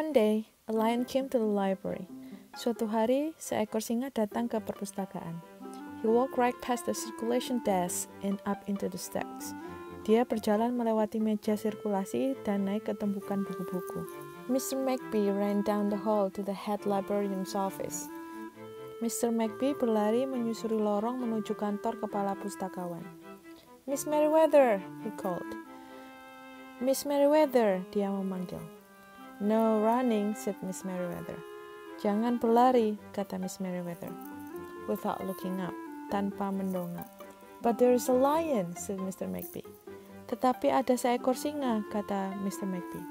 One day, a lion came to the library. Suatu hari, seekor singa datang ke perpustakaan. He walked right past the circulation desk and up into the stacks. Dia berjalan melewati meja sirkulasi dan naik ke tumpukan buku-buku. Mr. McBee ran down the hall to the head librarian's office. Mr. McBee berlari menyusuri lorong menuju kantor kepala pustakawan. Miss Merriweather, he called. Miss Merriweather, dia memanggil. No running, said Miss Merriweather. Jangan berlari, kata Miss Merriweather. Without looking up, tanpa mendongak. But there is a lion, said Mr. McBee. Tetapi ada seekor singa, kata Mr. McBee.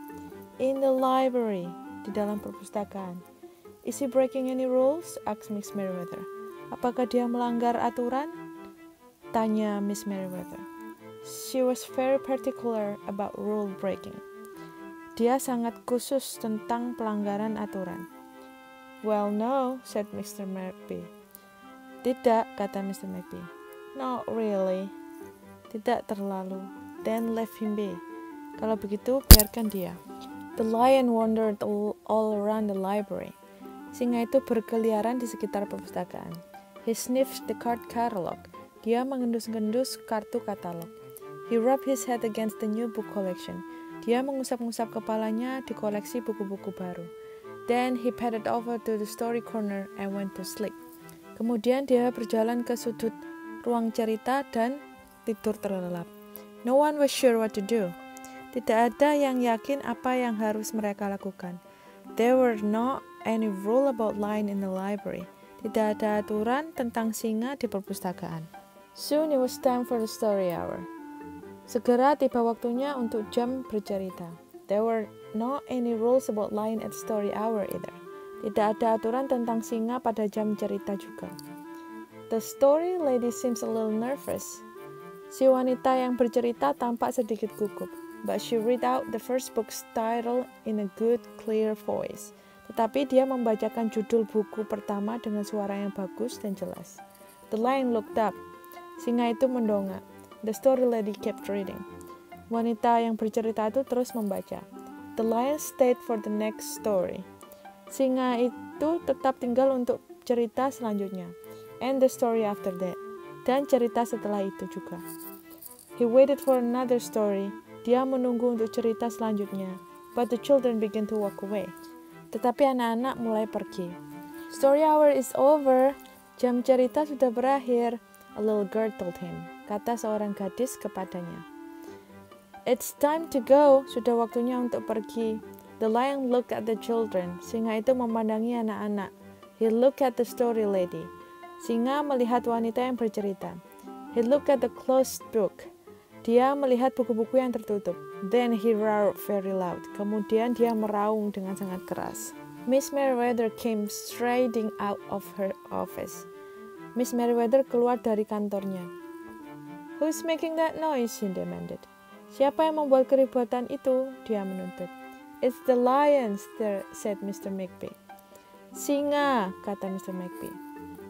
In the library, di dalam perpustakaan. Is he breaking any rules? asked Miss Merriweather. Apakah dia melanggar aturan? Tanya Miss Merriweather. She was very particular about rule breaking. Dia sangat khusus tentang pelanggaran aturan. Well, no, said Mr. McBee. Tidak, kata Mr. McBee. Not really. Tidak terlalu. Then leave him be. Kalau begitu, biarkan dia. The lion wandered all around the library. Singa itu berkeliaran di sekitar perpustakaan. He sniffed the card catalog. Dia mengendus-endus kartu katalog. He rubbed his head against the new book collection. Dia mengusap-ngusap kepalanya di koleksi buku-buku baru. Then he padded over to the story corner and went to sleep. Kemudian dia berjalan ke sudut ruang cerita dan tidur terlelap. No one was sure what to do. Tidak ada yang yakin apa yang harus mereka lakukan. There were not any rule about lion in the library. Tidak ada aturan tentang singa di perpustakaan. Soon it was time for the story hour. Segera tiba waktunya untuk jam bercerita. There were not any rules about lion at story hour either. Tidak ada aturan tentang singa pada jam cerita juga. The story lady seems a little nervous. Si wanita yang bercerita tampak sedikit gugup. But she read out the first book's title in a good, clear voice. Tetapi dia membacakan judul buku pertama dengan suara yang bagus dan jelas. The lion looked up. Singa itu mendongak. The story lady kept reading. Wanita yang bercerita itu terus membaca. The lion stayed for the next story. Singa itu tetap tinggal untuk cerita selanjutnya. And the story after that. Dan cerita setelah itu juga. He waited for another story. Dia menunggu untuk cerita selanjutnya. But the children began to walk away. Tetapi anak-anak mulai pergi. Story hour is over. Jam cerita sudah berakhir. A little girl told him. Kata seorang gadis kepadanya. It's time to go. Sudah waktunya untuk pergi. The lion looked at the children. Singa itu memandangi anak-anak. He looked at the story lady. Singa melihat wanita yang bercerita. He looked at the closed book. Dia melihat buku-buku yang tertutup. Then he roared very loud. Kemudian dia meraung dengan sangat keras. Miss Merriweather came striding out of her office. Miss Merriweather keluar dari kantornya. Who's making that noise? She demanded. Siapa yang membuat keributan itu? Dia menuntut. It's the lions, said Mr. McBee. Singa, kata Mr. McBee.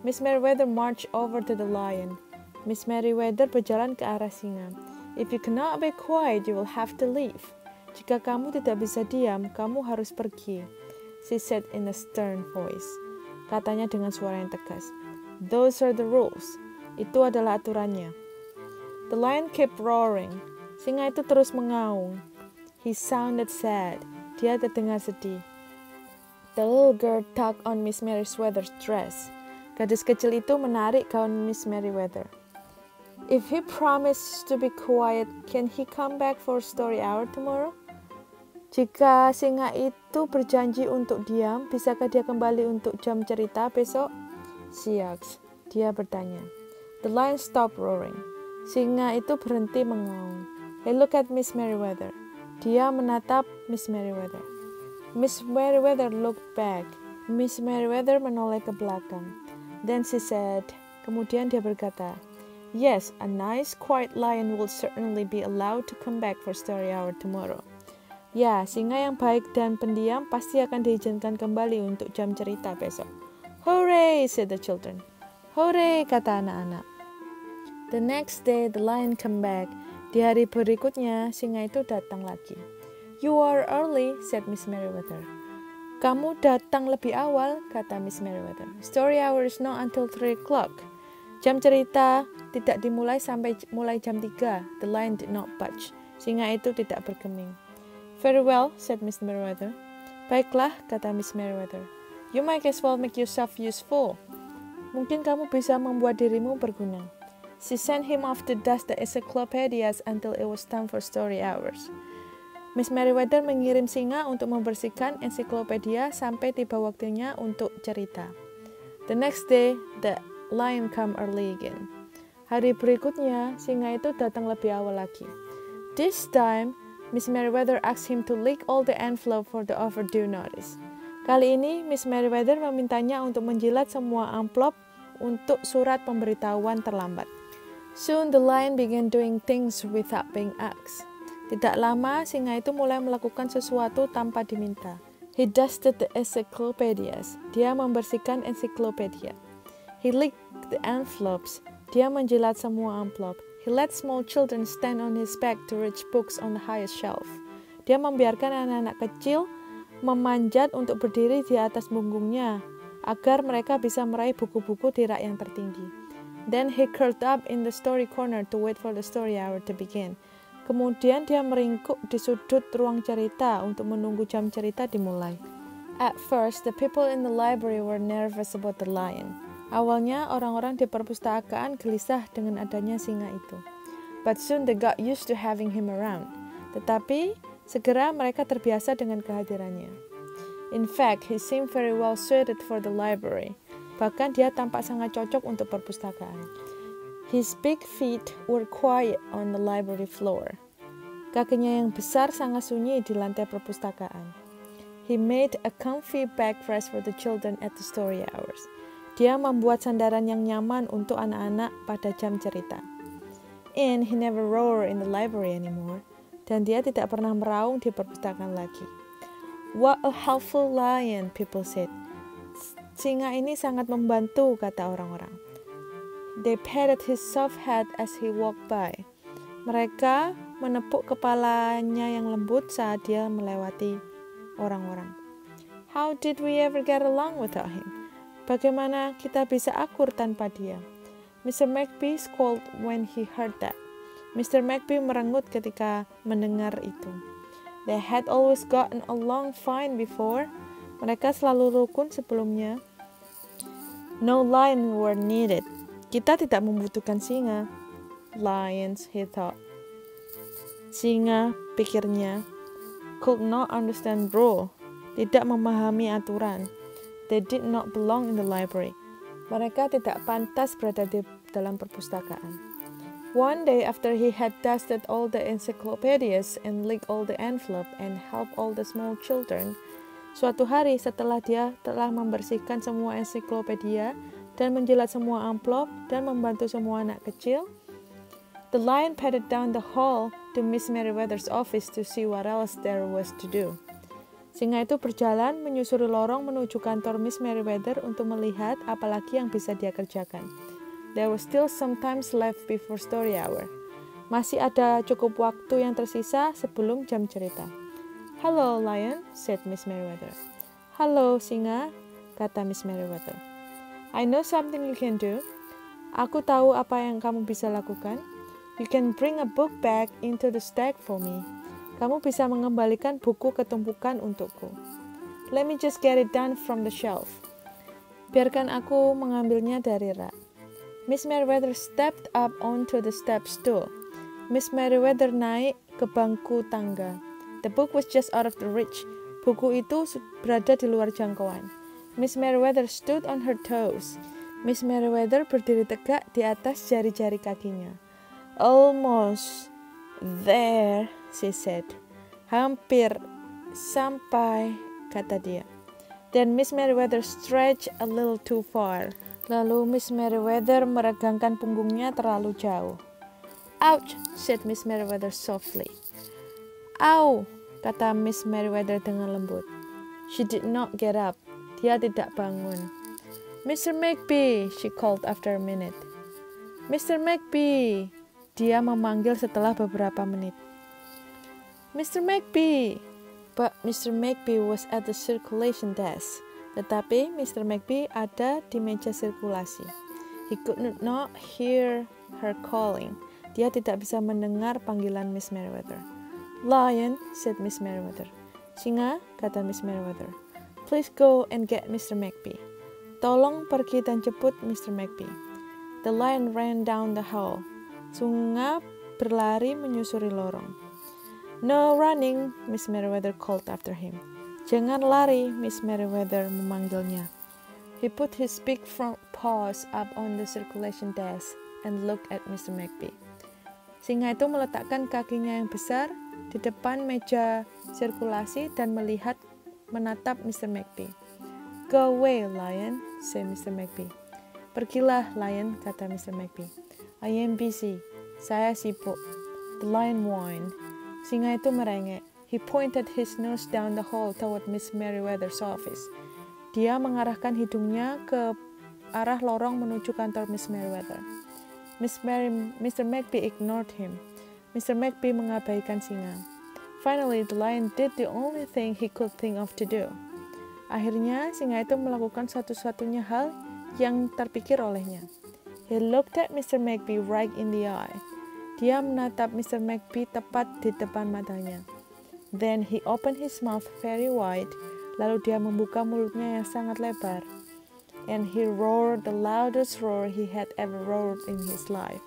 Miss Merriweather marched over to the lion. Miss Merriweather berjalan ke arah singa. If you cannot be quiet, you will have to leave. Jika kamu tidak bisa diam, kamu harus pergi. She said in a stern voice. Katanya dengan suara yang tegas. Those are the rules. Itu adalah aturannya. The lion kept roaring. Singa itu terus mengaung. He sounded sad. Dia terdengar sedih. The little girl tugged on Miss Merriweather's dress. Gadis kecil itu menarik gaun Miss Merriweather. If he promised to be quiet, can he come back for story hour tomorrow? Jika singa itu berjanji untuk diam, bisakah dia kembali untuk jam cerita besok? She asked. Dia bertanya. The lion stopped roaring. Singa itu berhenti mengaung. He looked at Miss Merriweather. Dia menatap Miss Merriweather. Miss Merriweather looked back. Miss Merriweather menoleh ke belakang. Then she said, kemudian dia berkata, Yes, a nice, quiet lion will certainly be allowed to come back for story hour tomorrow. Ya, singa yang baik dan pendiam pasti akan diizinkan kembali untuk jam cerita besok. Hooray, said the children. Hooray, kata anak-anak. The next day, the lion came back. Di hari berikutnya, singa itu datang lagi. You are early, said Miss Merriweather. Kamu datang lebih awal, kata Miss Merriweather. Story hour is not until 3 o'clock. Jam cerita tidak dimulai sampai mulai jam 3. The lion did not budge. Singa itu tidak bergeming. Very well, said Miss Merriweather. Baiklah, kata Miss Merriweather. You might as well make yourself useful. Mungkin kamu bisa membuat dirimu berguna. She sent him off to dust the encyclopedias until it was time for story hours. Miss Merriweather mengirim singa untuk membersihkan ensiklopedia sampai tiba waktunya untuk cerita. The next day, the lion come early again. Hari berikutnya, singa itu datang lebih awal lagi. This time, Miss Merriweather asked him to lick all the envelope for the overdue notice. Kali ini, Miss Merriweather memintanya untuk menjilat semua amplop untuk surat pemberitahuan terlambat. Soon the lion began doing things without being asked. Tidak lama, singa itu mulai melakukan sesuatu tanpa diminta. He dusted the encyclopedias. Dia membersihkan ensiklopedia. He licked the envelopes. Dia menjilat semua amplop. He let small children stand on his back to reach books on the highest shelf. Dia membiarkan anak-anak kecil memanjat untuk berdiri di atas punggungnya agar mereka bisa meraih buku-buku di rak yang tertinggi. Then he curled up in the story corner to wait for the story hour to begin. Kemudian dia meringkuk di sudut ruang cerita untuk menunggu jam cerita dimulai. At first, the people in the library were nervous about the lion. Awalnya, orang-orang di perpustakaan gelisah dengan adanya singa itu. But soon they got used to having him around. Tetapi, segera mereka terbiasa dengan kehadirannya. In fact, he seemed very well suited for the library. Bahkan dia tampak sangat cocok untuk perpustakaan. His big feet were quiet on the library floor. Kakinya yang besar sangat sunyi di lantai perpustakaan. He made a comfy backrest for the children at the story hours. Dia membuat sandaran yang nyaman untuk anak-anak pada jam cerita. And he never roared in the library anymore. Dan dia tidak pernah meraung di perpustakaan lagi. What a helpful lion, people said. Singa ini sangat membantu, kata orang-orang. They patted his soft head as he walked by. Mereka menepuk kepalanya yang lembut saat dia melewati orang-orang. How did we ever get along without him? Bagaimana kita bisa akur tanpa dia? Mr. Magpie squalled when he heard that. Mr. Magpie merengut ketika mendengar itu. They had always gotten along fine before. Mereka selalu rukun sebelumnya. No lion were needed. Kita tidak membutuhkan singa. Lions, he thought. Singa, pikirnya, could not understand rule. Tidak memahami aturan. They did not belong in the library. Mereka tidak pantas berada di dalam perpustakaan. One day after he had dusted all the encyclopedias and licked all the envelope and helped all the small children, suatu hari setelah dia telah membersihkan semua ensiklopedia dan menjilat semua amplop dan membantu semua anak kecil, the lion padded down the hall to Miss Merriweather's office to see what else there was to do. Singa itu berjalan menyusuri lorong menuju kantor Miss Merriweather untuk melihat apa lagi yang bisa dia kerjakan. There was still some time left before story hour. Masih ada cukup waktu yang tersisa sebelum jam cerita. Hello, lion, said Miss Merriweather. Halo, singa, kata Miss Merriweather. I know something you can do. Aku tahu apa yang kamu bisa lakukan. You can bring a book back into the stack for me. Kamu bisa mengembalikan buku ke tumpukan untukku. Let me just get it down from the shelf. Biarkan aku mengambilnya dari rak. Miss Merriweather stepped up onto the step stool. Miss Merriweather naik ke bangku tangga. The book was just out of the reach. Buku itu berada di luar jangkauan. Miss Merriweather stood on her toes. Miss Merriweather berdiri tegak di atas jari-jari kakinya. Almost there, she said. Hampir sampai, kata dia. Then Miss Merriweather stretched a little too far. Lalu Miss Merriweather meregangkan punggungnya terlalu jauh. Ouch, said Miss Merriweather softly. Ow, kata Miss Merriweather dengan lembut. She did not get up. Dia tidak bangun. Mr. Magpie, she called after a minute. Mr. Magpie, dia memanggil setelah beberapa menit. Mr. Magpie, But Mr. McBee was at the circulation desk. Tetapi Mr. McBee ada di meja sirkulasi. He could not hear her calling. Dia tidak bisa mendengar panggilan Miss Merriweather. "Lion," said Miss Merriweather. "Singa," kata Miss Merriweather. "Please go and get Mr. McBee." Tolong pergi dan jemput Mr. McBee. The lion ran down the hall. Singa berlari menyusuri lorong. "No running," Miss Merriweather called after him. "Jangan lari," Miss Merriweather memanggilnya. He put his big front paws up on the circulation desk and looked at Mr. McBee. Singa itu meletakkan kakinya yang besar di depan meja sirkulasi dan menatap Mr. McBee. "Go away, Lion," said Mr. McBee. "Pergilah, Lion," kata Mr. McBee. "I am busy." Saya sibuk. The lion whined. Singa itu merengek. He pointed his nose down the hall toward Miss Merriweather's office. Dia mengarahkan hidungnya ke arah lorong menuju kantor Miss Merriweather. Mr. McBee ignored him. Mr. McBee mengabaikan singa. Finally, the lion did the only thing he could think of to do. Akhirnya, singa itu melakukan satu-satunya hal yang terpikir olehnya. He looked at Mr. McBee right in the eye. Dia menatap Mr. McBee tepat di depan matanya. Then he opened his mouth very wide. Lalu dia membuka mulutnya yang sangat lebar. And he roared the loudest roar he had ever roared in his life.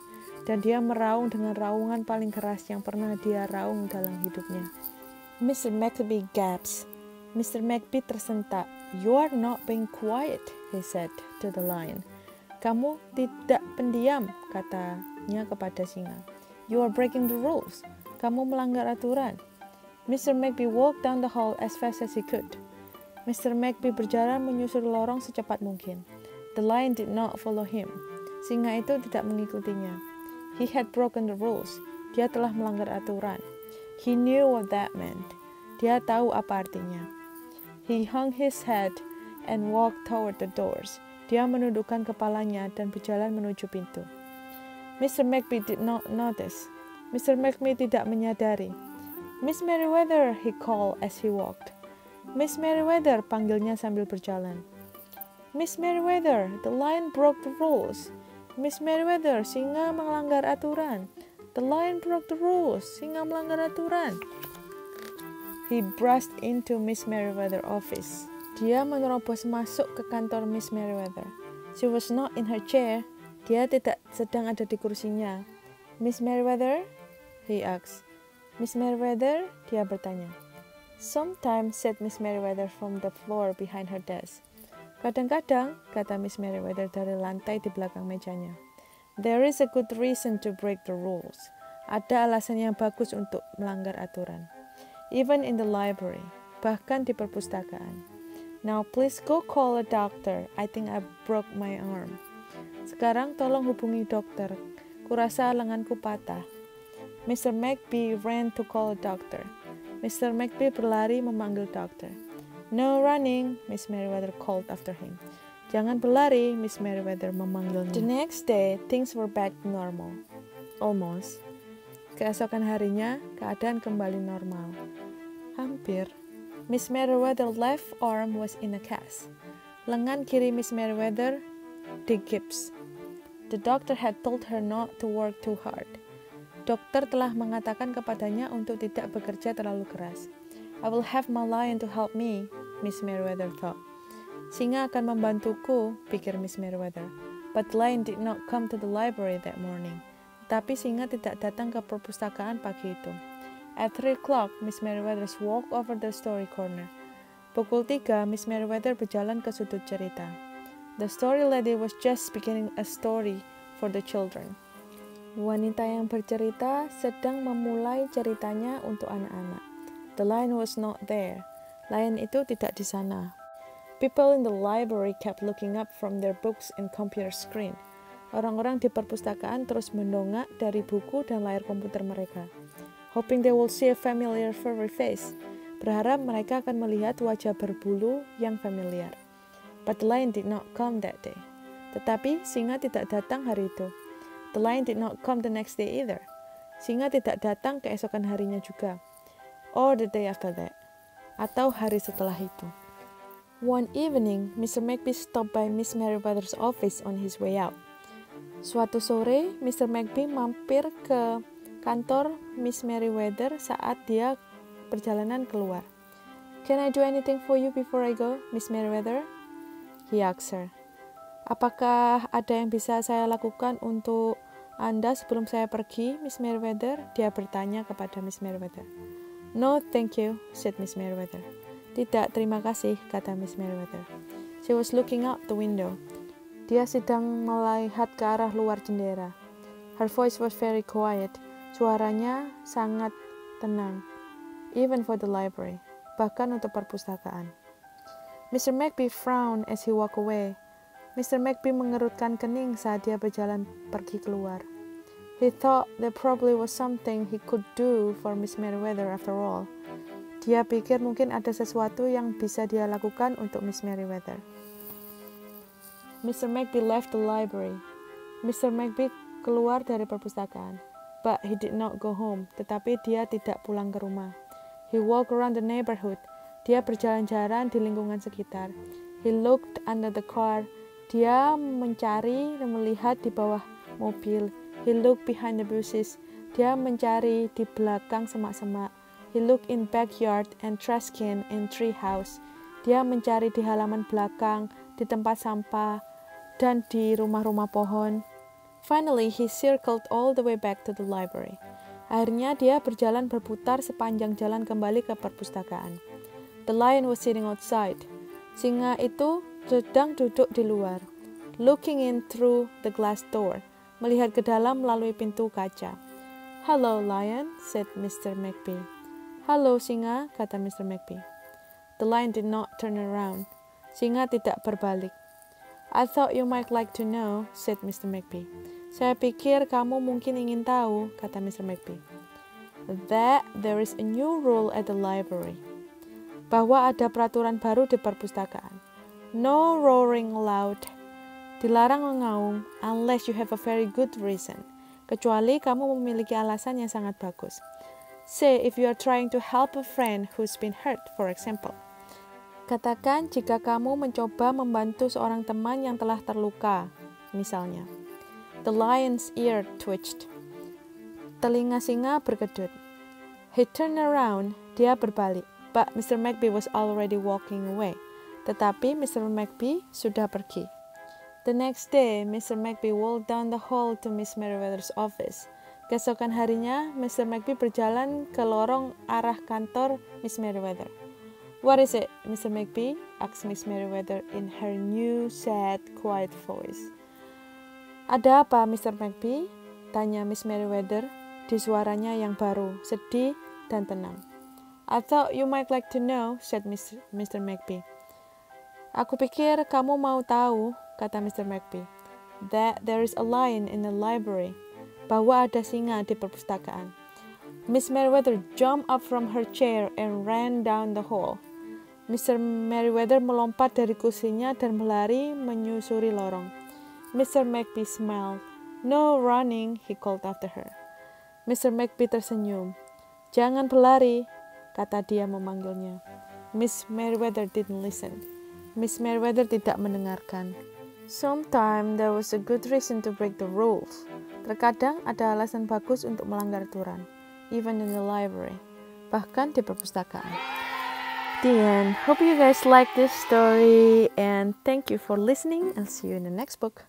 Dan dia meraung dengan raungan paling keras yang pernah dia raung dalam hidupnya. Mr. McBee gasped. Mr. McBee tersentak. "You are not being quiet," he said to the lion. "Kamu tidak pendiam," katanya kepada singa. "You are breaking the rules." Kamu melanggar aturan. Mr. McBee walked down the hall as fast as he could. Mr. McBee berjalan menyusuri lorong secepat mungkin. The lion did not follow him. Singa itu tidak mengikutinya. He had broken the rules. Dia telah melanggar aturan. He knew what that meant. Dia tahu apa artinya. He hung his head and walked toward the doors. Dia menundukkan kepalanya dan berjalan menuju pintu. Mr. McBee did not notice. Mr. McBee tidak menyadari. "Miss Merriweather," he called as he walked. "Miss Merriweather," panggilnya sambil berjalan. "Miss Merriweather, the lion broke the rules." "Miss Merriweather, singa melanggar aturan." "The lion broke the rules." Singa melanggar aturan. He brushed into Miss Merriweather's office. Dia menerobos masuk ke kantor Miss Merriweather. She was not in her chair. Dia tidak sedang ada di kursinya. "Miss Merriweather?" he asked. "Miss Merriweather?" dia bertanya. "Sometimes," said Miss Merriweather from the floor behind her desk. "Kadang-kadang," kata Miss Merriweather dari lantai di belakang mejanya. "There is a good reason to break the rules." Ada alasan yang bagus untuk melanggar aturan. "Even in the library," bahkan di perpustakaan. "Now please go call a doctor. I think I broke my arm." Sekarang tolong hubungi dokter. Kurasa lenganku patah. Mr. McBee ran to call a doctor. Mr. McBee berlari memanggil dokter. "No running," Miss Merriweather called after him. "Jangan berlari," Miss Merriweather memanggilnya. The next day, things were back to normal. Almost. Keesokan harinya, keadaan kembali normal. Hampir. Miss Merriweather's left arm was in a cast. Lengan kiri Miss Merriweather di gips. The doctor had told her not to work too hard. Dokter telah mengatakan kepadanya untuk tidak bekerja terlalu keras. "I will have my lion to help me," Miss Merriweather thought. Singa akan membantuku, pikir Miss Merriweather. But the lion did not come to the library that morning. Tapi singa tidak datang ke perpustakaan pagi itu. At 3 o'clock, Miss Merriweather walked over the story corner. Pukul 3, Miss Merriweather berjalan ke sudut cerita. The story lady was just beginning a story for the children. Wanita yang bercerita sedang memulai ceritanya untuk anak-anak. The lion was not there. Lion itu tidak di sana. People in the library kept looking up from their books and computer screen. Orang-orang di perpustakaan terus mendongak dari buku dan layar komputer mereka. Hoping they will see a familiar furry face. Berharap mereka akan melihat wajah berbulu yang familiar. But the lion did not come that day. Tetapi singa tidak datang hari itu. The lion did not come the next day either. Singa tidak datang keesokan harinya juga. Or the day after that. atau hari setelah itu. One evening, Mr. McB stopped by Miss Merriweather's office on his way out. Suatu sore, Mr. McB mampir ke kantor Miss Merriweather saat dia perjalanan keluar. "Can I do anything for you before I go, Miss Merriweather?" he asked her. "Apakah ada yang bisa saya lakukan untuk Anda sebelum saya pergi, Miss Merriweather?" Dia bertanya kepada Miss Merriweather. "No, thank you," said Miss Merriweather. "Tidak, terima kasih," kata Miss Merriweather. She was looking out the window. Dia sedang melihat ke arah luar jendela. Her voice was very quiet. Suaranya sangat tenang. Even for the library, bahkan untuk perpustakaan. Mr. McB frowned as he walked away. Mr. McB mengerutkan kening saat dia berjalan pergi keluar. He thought there probably was something he could do for Miss Merriweather after all. Dia pikir mungkin ada sesuatu yang bisa dia lakukan untuk Miss Merriweather. Mr. McB left the library. Mr. McB keluar dari perpustakaan. But he did not go home, tetapi dia tidak pulang ke rumah. He walked around the neighborhood. Dia berjalan-jalan di lingkungan sekitar. He looked under the car. Dia mencari dan melihat di bawah mobil. He looked behind the bushes. Dia mencari di belakang semak-semak. He looked in backyard and trash can and tree house. Dia mencari di halaman belakang, di tempat sampah, dan di rumah-rumah pohon. Finally, he circled all the way back to the library. Akhirnya dia berjalan berputar sepanjang jalan kembali ke perpustakaan. The lion was sitting outside. Singa itu sedang duduk di luar, looking in through the glass door, melihat ke dalam melalui pintu kaca. "Hello, lion," said Mr. McB. "Halo, singa," kata Mr. McB. The lion did not turn around. Singa tidak berbalik. "I thought you might like to know," said Mr. McB. "Saya pikir kamu mungkin ingin tahu," kata Mr. McB. "That there is a new rule at the library." Bahwa ada peraturan baru di perpustakaan. "No roaring loud." Dilarang mengaum unless you have a very good reason. Kecuali kamu memiliki alasan yang sangat bagus. Say if you are trying to help a friend who's been hurt, for example. Katakan jika kamu mencoba membantu seorang teman yang telah terluka, misalnya. The lion's ear twitched. Telinga singa berkedut. He turned around, dia berbalik, but Mr. McB was already walking away. Tetapi Mr. McB sudah pergi. The next day, Mr. McB walked down the hall to Miss Merriweather's office. Keesokan harinya, Mr. McB berjalan ke lorong arah kantor Miss Merriweather. "What is it, Mr. McB?" asked Miss Merriweather in her new, sad, quiet voice. "Ada apa, Mr. McB?" tanya Miss Merriweather di suaranya yang baru, sedih dan tenang. "I thought you might like to know," said Mr. McB. "Aku pikir kamu mau tahu," kata Mr. McB, "that there is a lion in the library." Bahwa ada singa di perpustakaan. Miss Merriweather jumped up from her chair and ran down the hall. Mr. Merriweather melompat dari kursinya dan berlari menyusuri lorong. Mr. McB smiled. "No running," he called after her. Mr. McB tersenyum. "Jangan berlari," kata dia memanggilnya. Miss Merriweather didn't listen. Miss Merriweather tidak mendengarkan. Sometimes there was a good reason to break the rules. Terkadang ada alasan bagus untuk melanggar aturan, even in the library, bahkan di perpustakaan. The end. Hope you guys like this story and thank you for listening. I'll see you in the next book.